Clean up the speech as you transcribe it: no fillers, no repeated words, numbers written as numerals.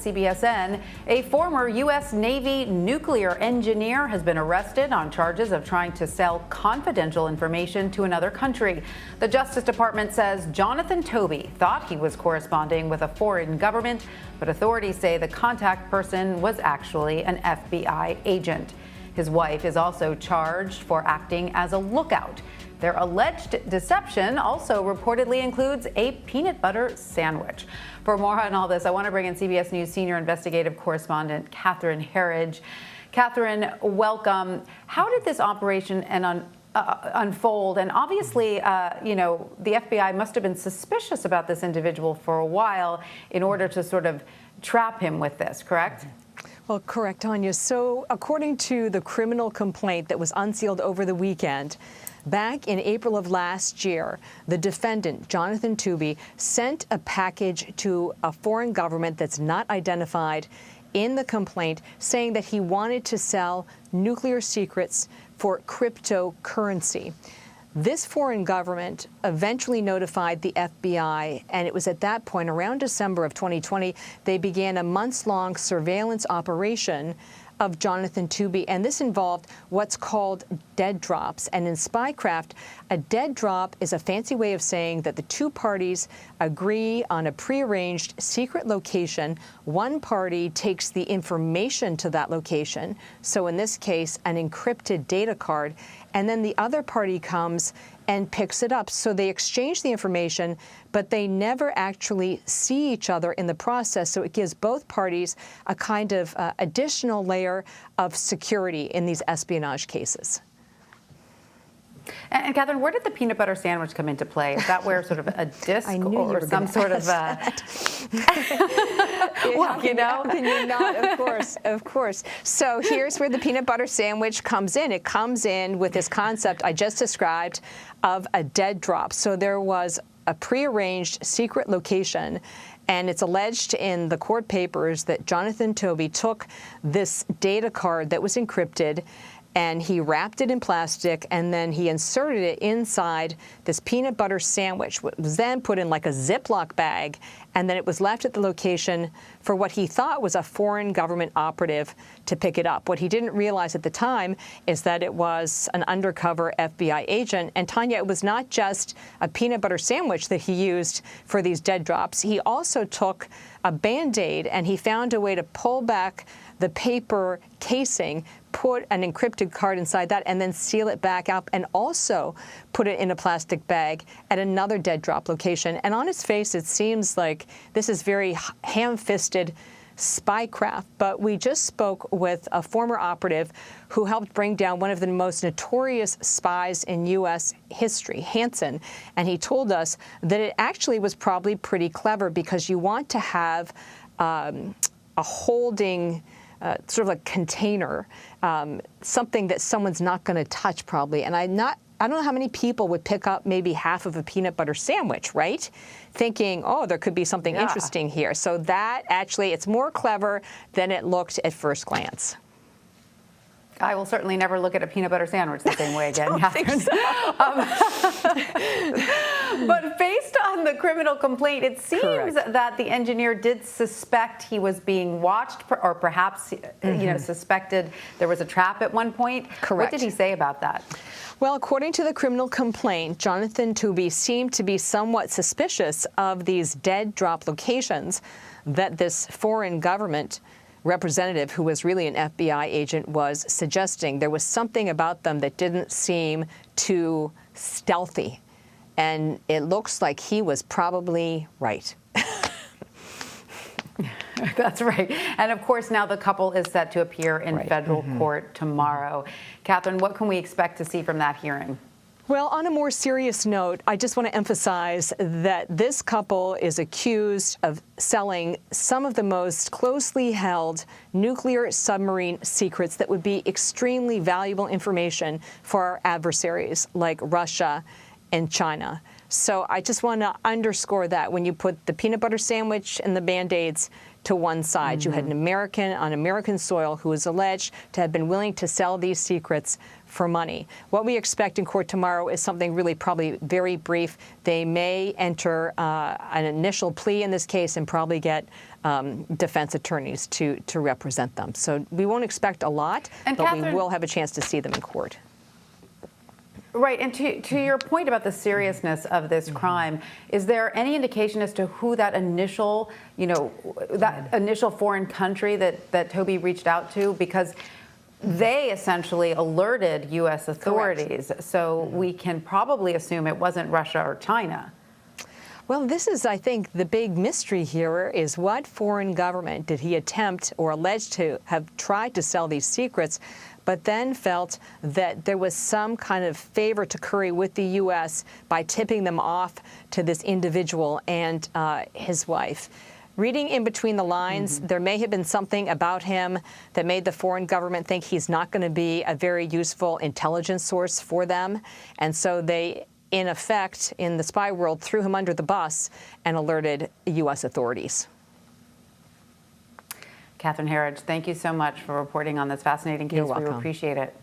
CBSN, a former U.S. Navy nuclear engineer has been arrested on charges of trying to sell confidential information to another country. The Justice Department says Jonathan Toby thought he was corresponding with a foreign government, but authorities say the contact person was actually an FBI agent. His wife is also charged for acting as a lookout. Their alleged deception also reportedly includes a peanut butter sandwich. For more on all this, I want to bring in CBS News senior investigative correspondent Catherine Herridge. Catherine, welcome. How did this operation unfold? And obviously, the FBI must have been suspicious about this individual for a while in order to sort of trap him with this, correct? Well, correct, Tanya. So according to the criminal complaint that was unsealed over the weekend, back in April of last year, the defendant, Jonathan Toby, sent a package to a foreign government that's not identified in the complaint, saying that he wanted to sell nuclear secrets for cryptocurrency. This foreign government eventually notified the FBI, and it was at that point, around December of 2020, they began a months-long surveillance operation of Jonathan Toby, and this involved what's called dead drops. And in spycraft, a dead drop is a fancy way of saying that the two parties agree on a prearranged secret location. One party takes the information to that location, so in this case, an encrypted data card, and then the other party comes and picks it up. So they exchange the information, but they never actually see each other in the process. So it gives both parties a kind of additional layer of security in these espionage cases. And Catherine, where did the peanut butter sandwich come into play? Is that where sort of a disc or some sort of well, how can you not? Of course. So here's where the peanut butter sandwich comes in. It comes in with this concept I just described of a dead drop. So there was a prearranged secret location, and it's alleged in the court papers that Jonathan Toby took this data card that was encrypted, and he wrapped it in plastic, and then he inserted it inside this peanut butter sandwich, which was then put in like a Ziploc bag, and then it was left at the location for what he thought was a foreign government operative to pick it up. What he didn't realize at the time is that it was an undercover FBI agent. And Tanya, it was not just a peanut butter sandwich that he used for these dead drops. He also took a Band-Aid, and he found a way to pull back the paper casing, put an encrypted card inside that, and then seal it back up, and also put it in a plastic bag at another dead drop location. And on its face, it seems like this is very ham-fisted spycraft, but we just spoke with a former operative who helped bring down one of the most notorious spies in U.S. history, Hansen, and he told us that it actually was probably pretty clever, because you want to have a holding sort of a container, something that someone's not going to touch probably. And I don't know how many people would pick up maybe half of a peanut butter sandwich, right? Thinking, oh, there could be something interesting here. So that actually, it's more clever than it looked at first glance. I will certainly never look at a peanut butter sandwich the same way again, Catherine. So. But based on the criminal complaint, it seems that the engineer did suspect he was being watched, or perhaps suspected there was a trap at one point. Correct. What did he say about that? Well, according to the criminal complaint, Jonathan Toby seemed to be somewhat suspicious of these dead drop locations that this foreign government representative, who was really an FBI agent, was suggesting. There was something about them that didn't seem too stealthy. And it looks like he was probably right. That's right. And of course, now the couple is set to appear in federal court tomorrow. Catherine, what can we expect to see from that hearing? Well, on a more serious note, I just want to emphasize that this couple is accused of selling some of the most closely held nuclear submarine secrets that would be extremely valuable information for our adversaries like Russia and China. So I just want to underscore that when you put the peanut butter sandwich and the Band-Aids to one side. You had an American on American soil who is alleged to have been willing to sell these secrets for money. What we expect in court tomorrow is something really probably very brief. They may enter an initial plea in this case and probably get defense attorneys to represent them. So we won't expect a lot, but Catherine, we will have a chance to see them in court. Right, and to your point about the seriousness of this crime, is there any indication as to who that initial, that initial foreign country that Toby reached out to? Because they essentially alerted U.S. authorities, correct. So we can probably assume it wasn't Russia or China. Well, this is, I think, the big mystery here is what foreign government did he attempt or alleged to have tried to sell these secrets, but then felt that there was some kind of favor to curry with the U.S. by tipping them off to this individual and his wife. Reading in between the lines, there may have been something about him that made the foreign government think he's not going to be a very useful intelligence source for them. And so they, in effect, in the spy world, threw him under the bus and alerted U.S. authorities. Catherine Herridge, thank you so much for reporting on this fascinating case. You're welcome. We appreciate it.